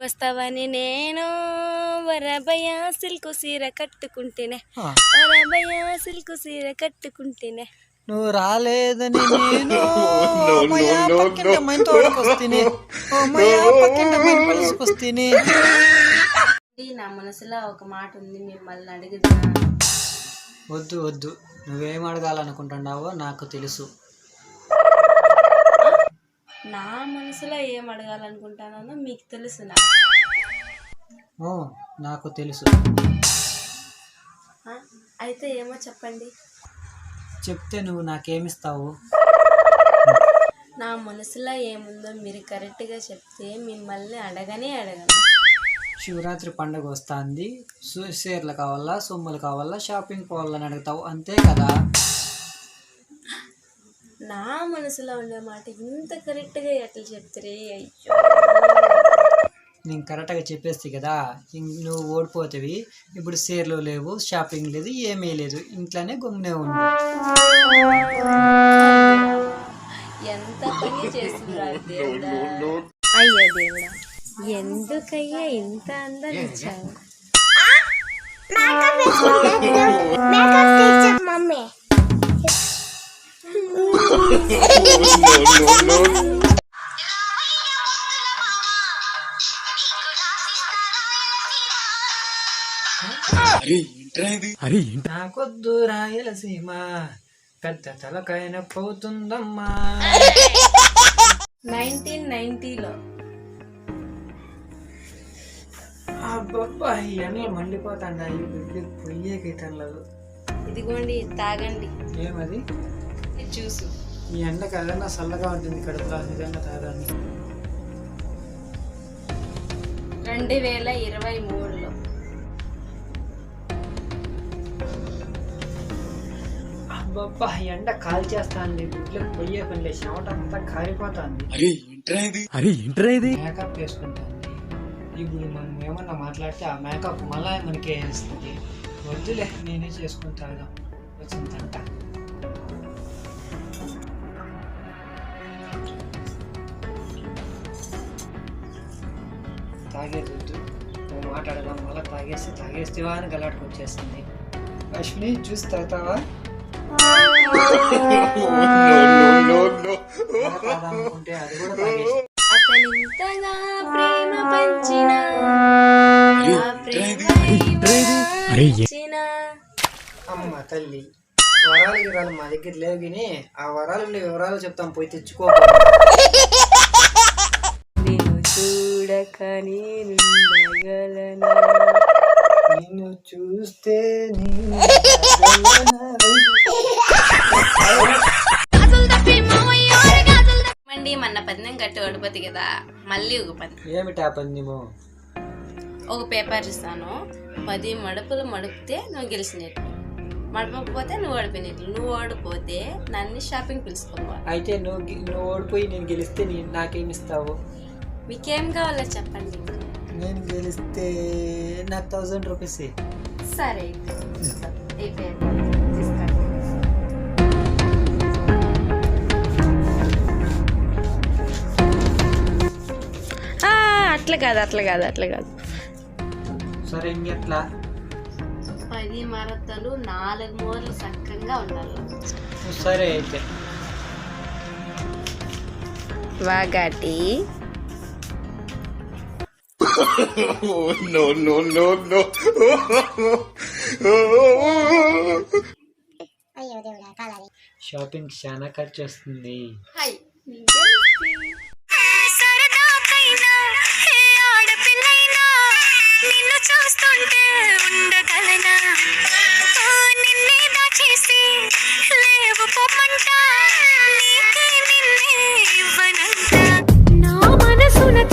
వస్తావని నేను వరబయ సిల్కు సీర కట్టుకుంటేనే వరబయ సిల్కు సీర కట్టుకుంటేనే నువ్వు రాలేదని నేను పక్కింటి అమ్మాయిని తోడుకొస్తేనే పలుసుకొస్తేనే. నా మనసులో ఒక మాట ఉంది, మిమ్మల్ని అడుగుదా? వద్దు వద్దు, నువ్వేం అడగాలనుకుంటున్నావో నాకు తెలుసు. నా మనసులో ఏం అడగాలనుకుంటానో మీకు తెలుసునా? నాకు తెలుసు. అయితే ఏమో చెప్పండి. చెప్తే నువ్వు నాకేమిస్తావు? నా మనసులో ఏముందో మీరు కరెక్ట్గా చెప్తే మిమ్మల్ని అడగనే అడగను. శివరాత్రి పండుగ వస్తుంది, చీరలు కావాలా, సొమ్ములు కావాలా, షాపింగ్ పోవాలని అడుగుతావు, అంతే కదా? నా మనసులో ఉండే మాట ఇంత కరెక్ట్గా ఎట్లా చెప్తారే? అయ్యో, నేను కరెక్ట్గా చెప్పేస్తే కదా నువ్వు ఓడిపోతావి. ఇప్పుడు చీరలు లేవు, షాపింగ్ లేదు, ఏమీ లేదు, ఇంట్లోనే గమ్మునే ఉండు. ఎంత పని చేస్తున్నారు దేవుడా! అయ్యో దేవుడా, ఎందుకయ్యా ఇంత అందం ఇచ్చావు? మమ్మీ నాకొద్దు రాయలసీమ, పెద్ద తలకైన పోతుందమ్మా. 1990లో అబ్బబ్బా, ఈ ఎండలు మండిపోతాండాయి, పొయ్యే గీతలేదు. ఇదిగోండి, తాగండి. ఏమది? జ్యూసు. ఈ ఎండకు అదన్నా చల్లగా ఉంటుంది కడుపులో, నిజంగా తాగాలి. 2023లో అబ్బబ్బా, ఎండ కాల్చేస్తాంది, గుడ్లకు పొయ్యే పని లేదు, చెమట అంతా కారిపోతాంది. మేకప్ వేసుకుంటాంది. ఇప్పుడు మనం ఏమన్నా మాట్లాడితే ఆ మేకప్ మళ్ళా మనకే వేస్తుంది. వద్దులే, నేనే చేసుకుని తాగాం వచ్చిందంట. తాగేది వద్దు, నువ్వు మాట్లాడదాం, మళ్ళీ తాగేస్తేవా అని గలాటుకు వచ్చేస్తుంది. అశ్విని, జ్యూస్ తాగుతావా? అనుకుంటే అది కూడా తాగేసి అతనింతగా ప్రేమ పంచిన అమ్మ తల్లి, వరాలు గిరాలు మా దగ్గర లేవు, కానీ ఆ వరాలు వివరాలు చెప్తాం, పోయి తెచ్చుకో. నిన్ను చూడక నేనుండగలను, నిన్ను చూస్తే మండి మన పద్యం కట్టి ఓడిపోతుంది కదా, మళ్ళీ ఒక పద్యం. ఏమిటా పద్యము? ఒక పేపర్ ఇస్తాను, 10 మడుపులు మడుపుతే నువ్వు గెలిచినట్లు, మడపకపోతే నువ్వు ఓడిపోయినట్లు. నువ్వు ఓడిపోతే నన్ను షాపింగ్ పిలుచుకోవాలి. అయితే నువ్వు ఓడిపోయి నేను గెలిస్తే నాకేమిస్తావు? మీకేం కావాలో చెప్పండి. నేను గెలిస్తే నాకు 1000 రూపీస్. సరే, అట్లా కాదు. సరే, ఇంకెట్లా? 10 మరతలు 4 మూరలు చక్కగా ఉండాలి. సరే అయితే. వాగాటి షాపింగ్ చాలా ఖర్చు వస్తుంది. హాయ్